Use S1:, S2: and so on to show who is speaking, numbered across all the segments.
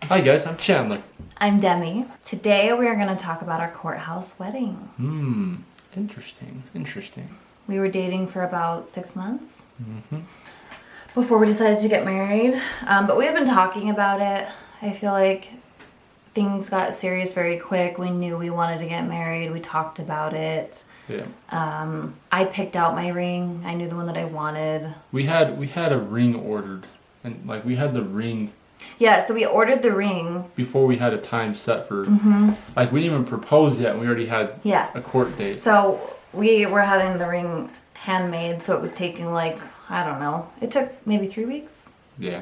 S1: Hi guys, I'm Chandler.
S2: I'm Demi. Today we are going to talk about our courthouse wedding.
S1: Interesting.
S2: We were dating for about 6 months before we decided to get married. But we had been talking about it. I feel like things got serious very quick. We knew we wanted to get married. We talked about it.
S1: Yeah.
S2: I picked out my ring. I knew the one that I wanted.
S1: We had a ring ordered, and like we had the ring
S2: Yeah, so we ordered the ring.
S1: before we had a time set for. Like we didn't even propose yet, and we already had a court date.
S2: So we were having the ring handmade, so it was taking like, I don't know, it took maybe 3 weeks
S1: Yeah.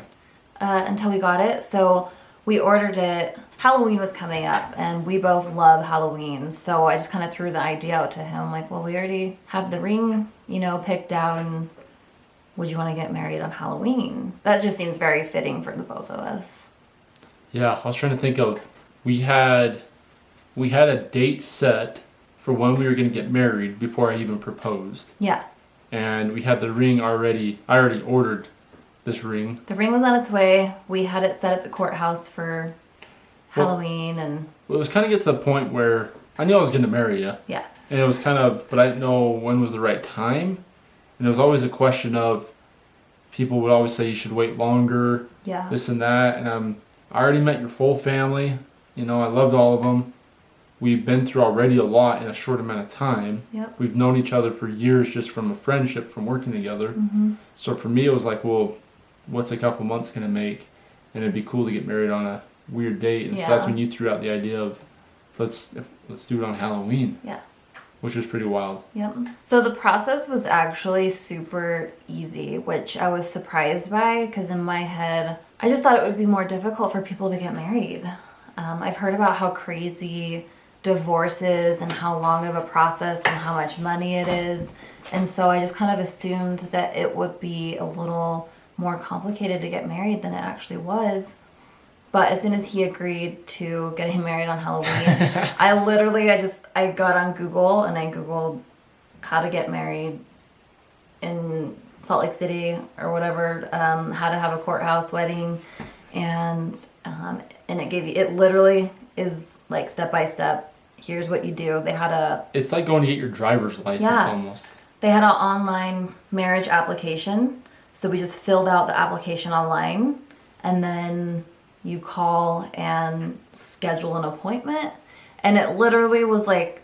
S2: until we got it. So we ordered it. Halloween was coming up, and we both love Halloween. So I just kind of threw the idea out to him, like, well, we already have the ring, picked out, and would you want to get married on Halloween? That just seems very fitting for the both of us.
S1: Yeah, I was trying to think of. We had a date set for when we were going to get married before I even proposed,
S2: Yeah.
S1: and we had the ring already. I already ordered this ring.
S2: The ring was on its way. We had it set at the courthouse for Halloween, and
S1: It was kind of get to the point where I knew I was going to marry you.
S2: yeah.
S1: And it was kind of, but I didn't know when was the right time. And it was always a question of, people would always say you should wait longer,
S2: Yeah.
S1: this and that. And I already met your full family. I loved all of them. We've been through already a lot in a short amount of time.
S2: Yep.
S1: We've known each other for years just from a friendship, from working together. So for me, it was like, well, what's a couple months going to make? And it'd be cool to get married on a weird date. And so that's when you threw out the idea of, let's do it on Halloween.
S2: Yeah.
S1: Which was pretty wild.
S2: Yep. So the process was actually super easy, which I was surprised by, because in my head, I just thought it would be more difficult for people to get married. I've heard about how crazy divorce is and how long of a process and how much money it is. And so I just kind of assumed that it would be a little more complicated to get married than it actually was. But as soon as he agreed to getting married on Halloween, I got on Google and I Googled how to get married in Salt Lake City or whatever, how to have a courthouse wedding, and it literally is like step by step. Here's what you do.
S1: It's like going to get your driver's license almost.
S2: They had an online marriage application, so we just filled out the application online, and then you call and schedule an appointment. And it literally was like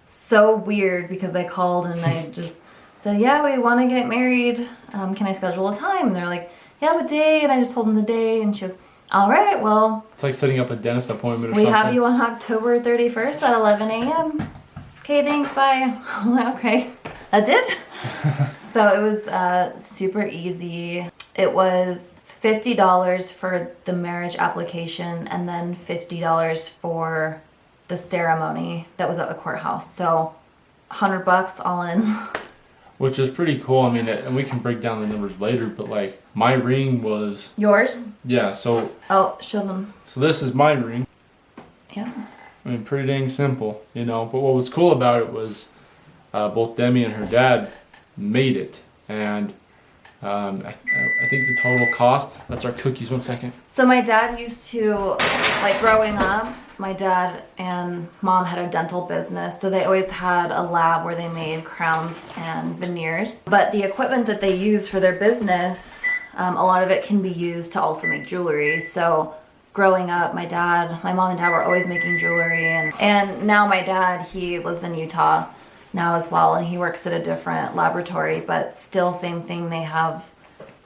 S2: so weird, because they called and I just said, yeah, we want to get married. Can I schedule a time? And they're like, yeah, what day? And I just told them the day, and she was, all right, well.
S1: It's like setting up a dentist appointment or
S2: we
S1: something.
S2: have you on October 31st at 11 a.m. Okay, thanks, bye. I'm like, okay, that's it. So it was super easy. It was $50 for the marriage application, and then $50 for the ceremony that was at the courthouse. So $100 all in.
S1: Which is pretty cool. I mean, and we can break down the numbers later, but like my ring was...
S2: Yours?
S1: Yeah, so...
S2: Oh, show them.
S1: So this is my ring.
S2: Yeah.
S1: I mean, pretty dang simple, But what was cool about it was both Demi and her dad made it. And I think the total cost... That's our cookies. 1 second.
S2: So my dad used to, like growing up, my dad and mom had a dental business, so they always had a lab where they made crowns and veneers. But the equipment that they use for their business, a lot of it can be used to also make jewelry. So growing up, my mom and dad were always making jewelry. And now my dad, he lives in Utah now as well, and he works at a different laboratory, but still same thing. They have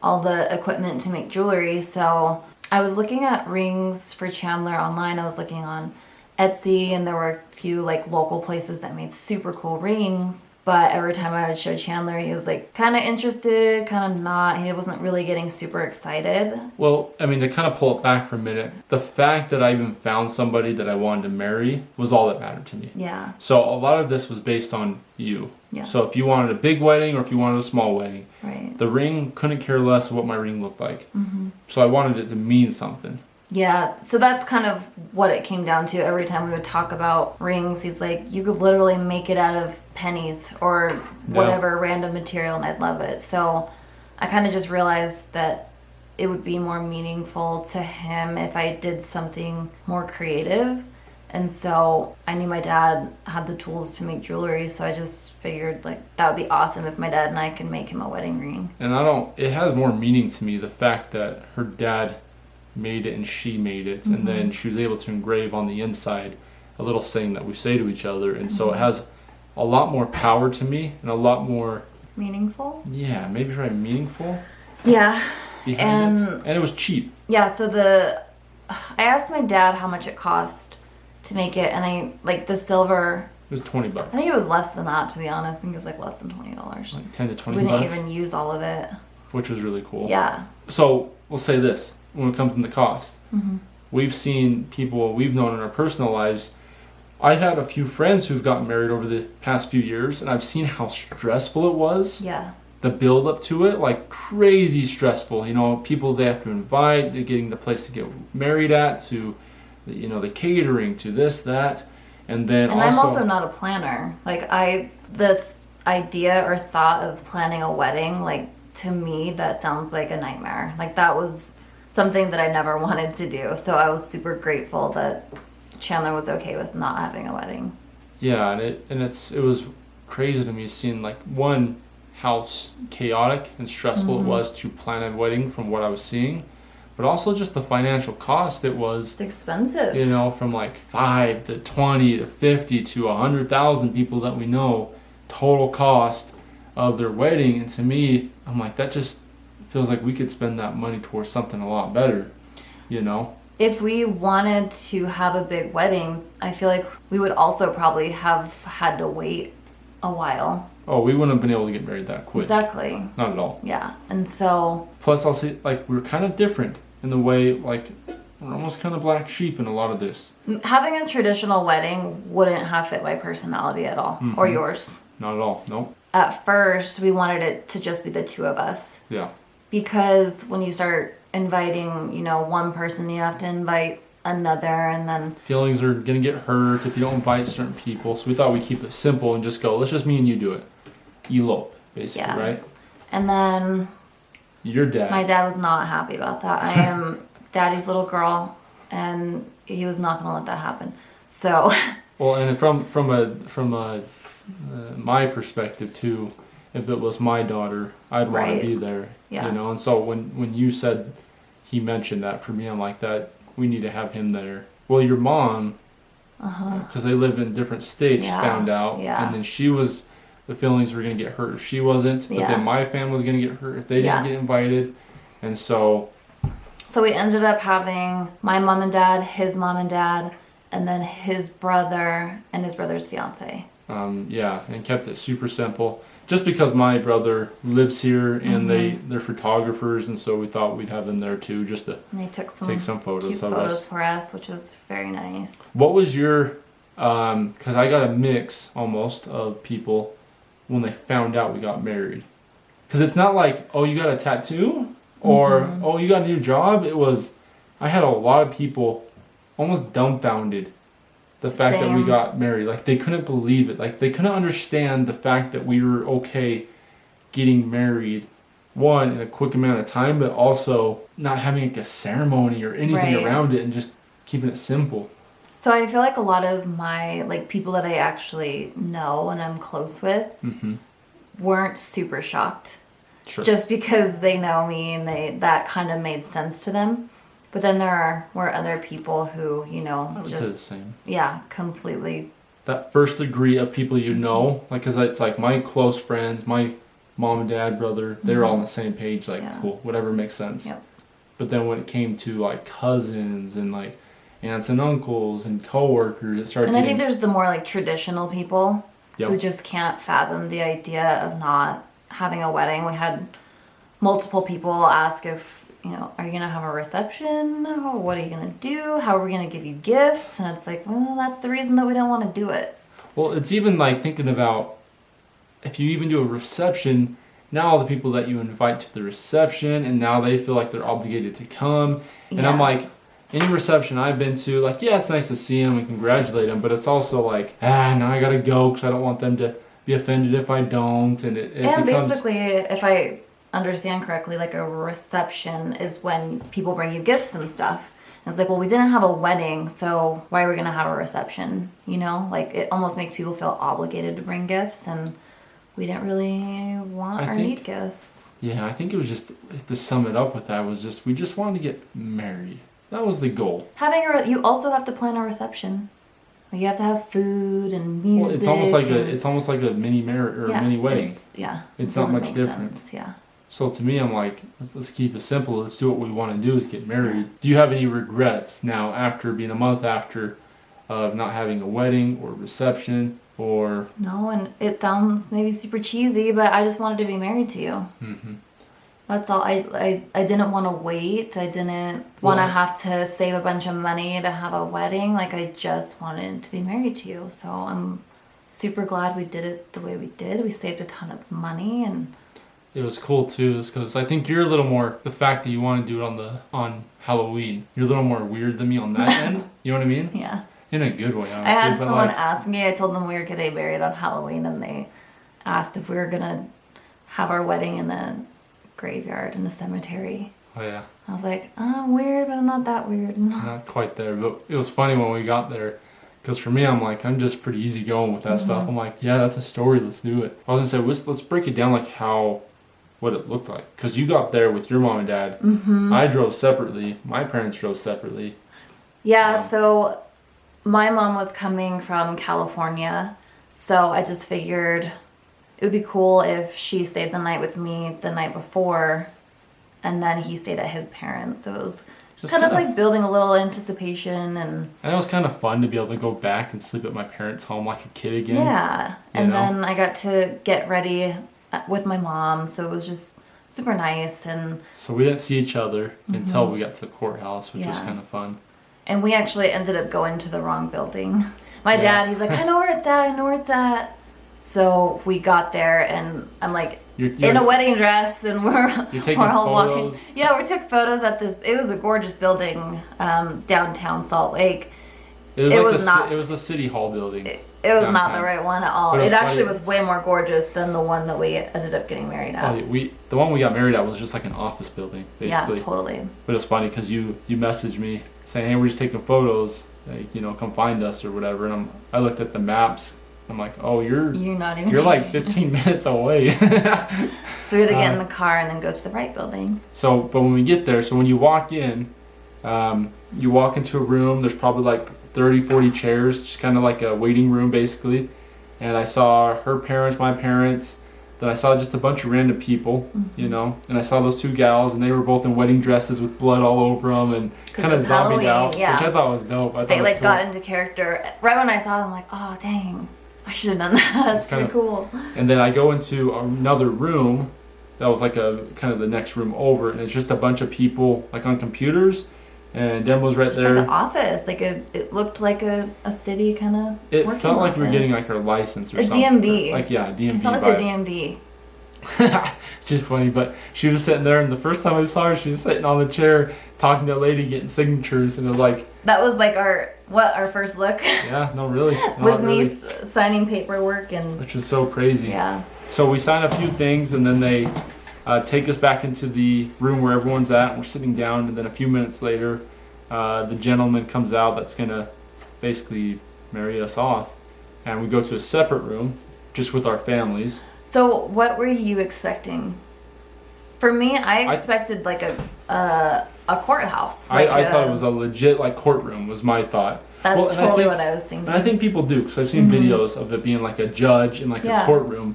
S2: all the equipment to make jewelry. So I was looking at rings for Chandler online. I was looking on Etsy, and there were a few like local places that made super cool rings. But every time I would show Chandler, he was like kind of interested, kind of not. He wasn't really getting super excited.
S1: Well, I mean, to kind of pull it back for a minute, the fact that I even found somebody that I wanted to marry was all that mattered to me.
S2: Yeah.
S1: So a lot of this was based on you.
S2: Yeah.
S1: So if you wanted a big wedding or if you wanted a small wedding,
S2: Right.
S1: the ring couldn't care less of what my ring looked like. So I wanted it to mean something.
S2: Yeah, so that's kind of what it came down to. Every time we would talk about rings, he's like, you could literally make it out of pennies or whatever random material, and I'd love it. So I kind of just realized that it would be more meaningful to him if I did something more creative. And so I knew my dad had the tools to make jewelry, so I just figured like that would be awesome if my dad and I could make him a wedding ring.
S1: And it has more meaning to me, the fact that her dad made it and she made it, and then she was able to engrave on the inside a little saying that we say to each other, and so it has a lot more power to me and a lot more
S2: meaningful.
S1: Yeah, maybe probably meaningful.
S2: Yeah.
S1: Behind it. And it was cheap.
S2: Yeah, so I asked my dad how much it cost to make it, and the silver,
S1: it was $20.
S2: I think it was less than that, to be honest. I think it was like less than $20.
S1: Like 10 to 20
S2: so we didn't even use all of it.
S1: Which was really cool.
S2: Yeah.
S1: So we'll say this, when it comes to the cost. We've seen people we've known in our personal lives. I've had a few friends who've gotten married over the past few years, and I've seen how stressful it was.
S2: Yeah.
S1: The build up to it, like crazy stressful. You know, people they have to invite, they're getting the place to get married at, to, you know, the catering, to this, that. And
S2: I'm also not a planner. Like the idea or thought of planning a wedding, like to me, that sounds like a nightmare. Like that was something that I never wanted to do. So I was super grateful that Chandler was okay with not having a wedding.
S1: Yeah, and it was crazy to me seeing like how chaotic and stressful it was to plan a wedding from what I was seeing, but also just the financial cost.
S2: It's expensive.
S1: You know, from like 5 to 20 to 50 to 100,000 people that we know, total cost of their wedding. And to me, I'm like, that just feels like we could spend that money towards something a lot better, you know?
S2: If we wanted to have a big wedding, I feel like we would also probably have had to wait a while.
S1: Oh, we wouldn't have been able to get married that quick.
S2: Exactly.
S1: Not at all.
S2: Yeah, and so...
S1: Plus, I'll say, like, we're kind of different in the way, like, we're almost kind of black sheep in a lot of this.
S2: Having a traditional wedding wouldn't have fit my personality at all, or yours.
S1: Not at all, nope.
S2: At first, we wanted it to just be the two of us.
S1: Yeah.
S2: Because when you start inviting, you know, one person, you have to invite another, and then
S1: feelings are gonna get hurt if you don't invite certain people. So we thought we'd keep it simple and just go, let's just me and you do it. Elope, basically, right?
S2: And then
S1: your dad.
S2: My dad was not happy about that. I am daddy's little girl, and he was not gonna let that happen. So
S1: well, and from my perspective too, if it was my daughter, I'd want to be there.
S2: Yeah.
S1: You know, and so when you said he mentioned that, for me, I'm like, that we need to have him there. Well, your mom, because they live in different states, found out, and then the feelings were gonna get hurt if she wasn't, but then my family was gonna get hurt if they didn't get invited, and so
S2: we ended up having my mom and dad, his mom and dad, and then his brother and his brother's fiance.
S1: And kept it super simple. Just because my brother lives here and they're photographers, and so we thought we'd have them there too, just to take some photos
S2: cute
S1: of
S2: photos
S1: us.
S2: for us, which was very nice.
S1: What was your, because I got a mix almost of people when they found out we got married. Because it's not like, oh, you got a tattoo? Or, oh, you got a new job? I had a lot of people almost dumbfounded the fact that we got married. Like, they couldn't believe it. Like, they couldn't understand the fact that we were okay getting married, one, in a quick amount of time, but also not having like a ceremony or anything around it and just keeping it simple.
S2: So I feel like a lot of my, like, people that I actually know and I'm close with weren't super shocked.
S1: Sure.
S2: Just because they know me and that kind of made sense to them. But then were other people who, you know,
S1: I would say the same.
S2: Yeah, completely.
S1: That first degree of people you know, like, because it's like my close friends, my mom and dad, brother, they're all on the same page, like, cool, whatever makes sense.
S2: Yep.
S1: But then when it came to, like, cousins and, like, aunts and uncles and coworkers, it started
S2: I think there's the more, like, traditional people who just can't fathom the idea of not having a wedding. We had multiple people ask if, you know, are you going to have a reception? What are you going to do? How are we going to give you gifts? And it's like, well, that's the reason that we don't want to do it.
S1: Well, it's even like thinking about if you even do a reception, now all the people that you invite to the reception, and now they feel like they're obligated to come. And I'm like, any reception I've been to, like, yeah, it's nice to see them and congratulate them, but it's also like, now I got to go because I don't want them to be offended if I don't. And it becomes...
S2: basically, if I understand correctly, like a reception is when people bring you gifts and stuff. And it's like, well, we didn't have a wedding, so why are we gonna have a reception? You know, like it almost makes people feel obligated to bring gifts, and we didn't really want or need gifts.
S1: Yeah, I think it was just, to sum it up with that, was just, we just wanted to get married. That was the goal.
S2: You also have to plan a reception. Like you have to have food and music.
S1: Well, it's almost like a mini marriage or a mini wedding. It's not much different.
S2: Sense. Yeah.
S1: So to me, I'm like, let's keep it simple. Let's do what we want to do, is get married. Do you have any regrets now, after being a month after, of not having a wedding or reception or?
S2: No, and it sounds maybe super cheesy, but I just wanted to be married to you.
S1: Mm-hmm.
S2: That's all. I didn't want to wait. I didn't want to have to save a bunch of money to have a wedding. Like, I just wanted to be married to you. So I'm super glad we did it the way we did. We saved a ton of money, and
S1: it was cool too, because I think you're a little more, the fact that you want to do it on Halloween, you're a little more weird than me on that end. You know what I mean?
S2: Yeah.
S1: In a good way, honestly.
S2: I had someone ask me, I told them we were getting married on Halloween, and they asked if we were going to have our wedding in the graveyard in the cemetery.
S1: Oh yeah.
S2: I was like, I'm weird, but I'm not that weird.
S1: Not quite there, but it was funny when we got there, because for me, I'm just pretty easy going with that stuff. I'm like, yeah, that's a story, let's do it. I was gonna say, let's break it down, like what it looked like, because you got there with your mom and dad. I drove separately, my parents drove separately.
S2: Yeah, so my mom was coming from California, so I just figured it would be cool if she stayed the night with me the night before, and then he stayed at his parents. So it was just kind of like building a little anticipation, and
S1: it was kind of fun to be able to go back and sleep at my parents' home like a kid again.
S2: Yeah, and then I got to get ready with my mom, so it was just super nice. And
S1: so we didn't see each other until we got to the courthouse, which was kind of fun. And
S2: we actually ended up going to the wrong building. My dad, he's like, I know where it's at. So we got there, and I'm like you're in a wedding dress, and we're all walking. Yeah, we took photos at this. It was a gorgeous building, downtown Salt Lake.
S1: It was the city hall building.
S2: It was downtown. Not the right one at all. It actually was way more gorgeous than the one that we ended up getting married at.
S1: The one we got married at was just like an office building, basically.
S2: Yeah, totally.
S1: But it's funny because you messaged me saying, hey, we're just taking photos, like, come find us or whatever. And I looked at the maps. I'm like, oh, you're not even. You're like 15 minutes away.
S2: So we had to get in the car and then go to the right building.
S1: So, but when we get there, so when you walk in, you walk into a room. There's probably like 30, 40 chairs, just kind of like a waiting room, basically. And I saw her parents, my parents. Then I saw just a bunch of random people, and I saw those two gals, and they were both in wedding dresses with blood all over them, and kind of zombied out, which I thought was dope.
S2: They like got into character. Right when I saw them, I'm like, oh dang, I should have done that. That's pretty cool.
S1: And then I go into another room that was like a kind of the next room over, and it's just a bunch of people like on computers. And Demo's right there.
S2: Like an office, it looked like a city kind of.
S1: It felt like we were getting like our license or something.
S2: A DMV.
S1: Like a DMV.
S2: It felt like a DMV.
S1: Just funny, but she was sitting there, and the first time I saw her, she was sitting on the chair talking to a lady getting signatures, and it was like.
S2: That was like our first look.
S1: Yeah, no, really.
S2: Was me signing paperwork and.
S1: Which was so crazy.
S2: Yeah.
S1: So we signed a few things, and then they. Take us back into the room where everyone's at, and we're sitting down, and then a few minutes later, the gentleman comes out that's going to basically marry us off, and we go to a separate room just with our families.
S2: So what were you expecting? For me, I expected like a courthouse.
S1: I thought it was a legit like courtroom was my thought.
S2: That's totally what I was thinking.
S1: And I think people do, because I've seen videos of it being like a judge in like a courtroom,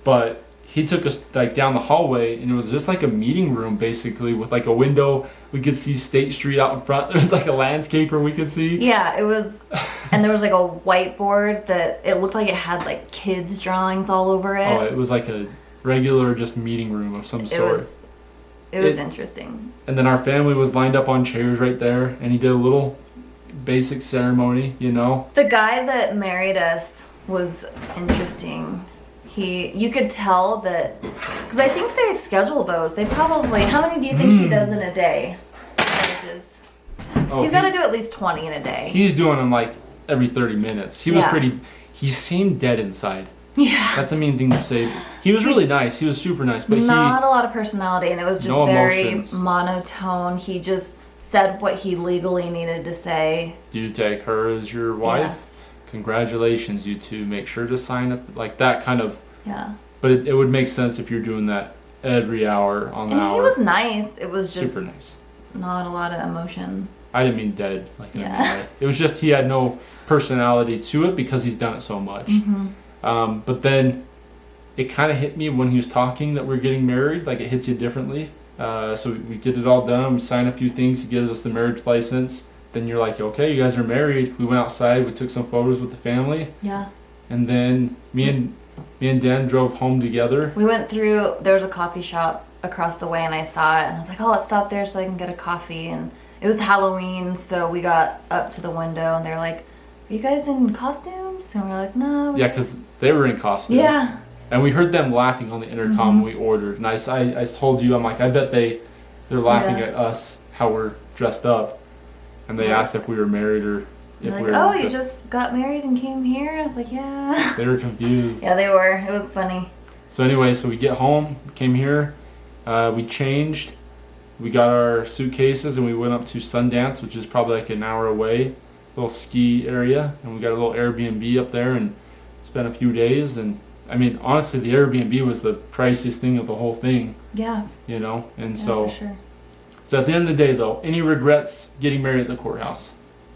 S1: but he took us like down the hallway, and it was just like a meeting room basically with like a window. We could see State Street out in front. There was like a landscaper we could see.
S2: Yeah, it was, and there was like a whiteboard that it looked like it had like kids' drawings all over it.
S1: Oh, it was like a regular just meeting room of some sort.
S2: It was interesting.
S1: And then our family was lined up on chairs right there, and he did a little basic ceremony,
S2: The guy that married us was interesting. You could tell that, because I think they schedule those. They probably, how many do you think he does in a day? He's got to do at least 20 in a day.
S1: He's doing them like every 30 minutes. He seemed dead inside.
S2: Yeah.
S1: That's a mean thing to say. He was really nice. He was super nice, but
S2: not a lot of personality, and it was just
S1: no
S2: very
S1: emotions.
S2: monotone. He just said what he legally needed to say.
S1: Do you take her as your wife?
S2: Yeah.
S1: Congratulations, you two. Make sure to sign up. Like that kind of.
S2: Yeah.
S1: But it would make sense if you're doing that every hour on the
S2: And
S1: hour.
S2: he was nice. It was just
S1: super nice.
S2: not a lot of emotion.
S1: I didn't mean dead. Like in a
S2: Yeah.
S1: mean way. It was just he had no personality to it because he's done it so much. But then it kind of hit me when he was talking that we're getting married. Like it hits you differently. So we get it all done. We sign a few things. He gives us the marriage license. Then you're like, okay, you guys are married. We went outside. We took some photos with the family.
S2: Yeah.
S1: And then me and Dan drove home together.
S2: We went through. There was a coffee shop across the way, and I saw it, and I was like, oh, let's stop there so I can get a coffee. And it was Halloween, so we got up to the window, and they're like, are you guys in costumes? And we're like, no.
S1: Yeah, because they were in costumes.
S2: Yeah.
S1: And we heard them laughing on the intercom when we ordered. And I told you, I'm like, I bet they're laughing at us, how we're dressed up. And they asked if we were married or if
S2: like,
S1: we were.
S2: oh, you just got married and came here? And I was like, yeah.
S1: They were confused.
S2: Yeah, they were. It was funny.
S1: So anyway, so we get home, came here, we changed, we got our suitcases, and we went up to Sundance, which is probably like an hour away, little ski area, and we got a little Airbnb up there and spent a few days. And I mean, honestly, the Airbnb was the priciest thing of the whole thing.
S2: Yeah.
S1: You know, and
S2: Yeah,
S1: so.
S2: for sure.
S1: So at the end of the day, though, any regrets getting married at the courthouse?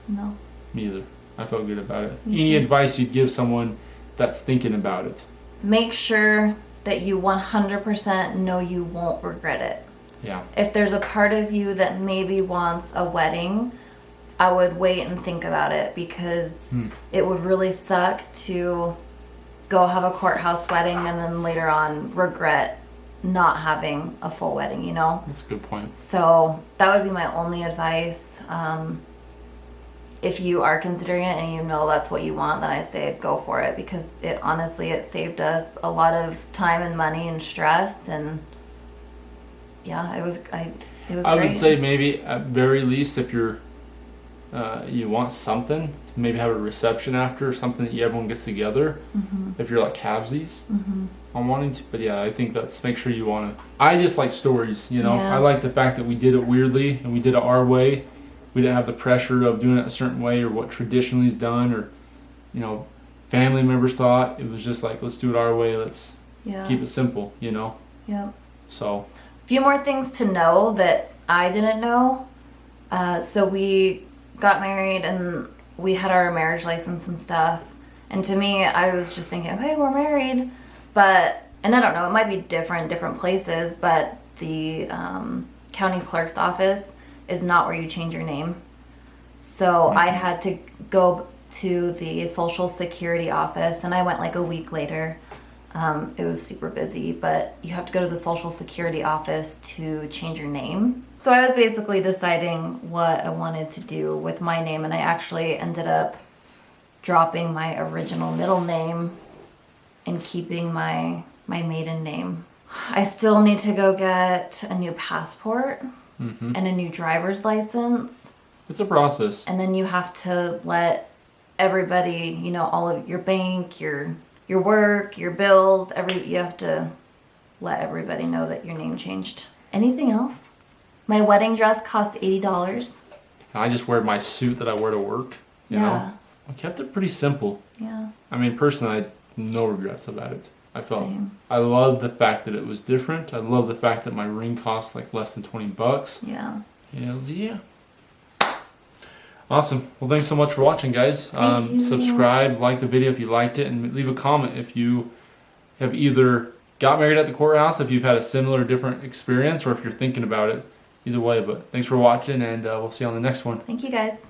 S2: No.
S1: Me either. I felt good about it.
S2: Me
S1: Any
S2: too.
S1: advice you'd give someone that's thinking about it?
S2: Make sure that you 100% know you won't regret it.
S1: Yeah.
S2: If there's a part of you that maybe wants a wedding, I would wait and think about it, because it would really suck to go have a courthouse wedding and then later on regret not having a full wedding, you know?
S1: That's a good point.
S2: So that would be my only advice. If you are considering it and you know that's what you want, then I say go for it, because it honestly, it saved us a lot of time and money and stress. And yeah, it was
S1: I
S2: great.
S1: would say maybe at very least, if you're you want something, maybe have a reception after, or something that everyone gets together. If you're like halvesies on wanting to, but yeah, I think that's, make sure you want to. I just like stories, you know.
S2: Yeah.
S1: I like the fact that we did it weirdly and we did it our way. We didn't have the pressure of doing it a certain way or what traditionally is done, or you know, family members thought. It was just like, let's do it our way. Let's keep it simple, you know.
S2: Yeah.
S1: So
S2: A few more things to know that I didn't know. So we got married and we had our marriage license and stuff. And to me, I was just thinking, okay, we're married. But, and I don't know, it might be different places, but the county clerk's office is not where you change your name. So I had to go to the social security office, and I went like a week later. It was super busy, but you have to go to the social security office to change your name. So I was basically deciding what I wanted to do with my name, and I actually ended up dropping my original middle name and keeping my maiden name. I still need to go get a new passport and a new driver's license.
S1: it's a process.
S2: And then you have to let everybody, you know, all of your bank, your work, your bills, you have to let everybody know that your name changed. Anything else? My wedding dress cost $80.
S1: I just wear my suit that I wear to work, you know. I kept it pretty simple.
S2: Yeah.
S1: I mean, personally, I had no regrets about it.
S2: Same.
S1: I love the fact that it was different. I love the fact that my ring cost like less than $20.
S2: Yeah.
S1: Yeah. Awesome. Well, thanks so much for watching, guys.
S2: Thank you.
S1: Subscribe, like the video if you liked it, and leave a comment if you have either got married at the courthouse, if you've had a similar, different experience, or if you're thinking about it. Either way, but thanks for watching, and we'll see you on the next one.
S2: Thank you guys.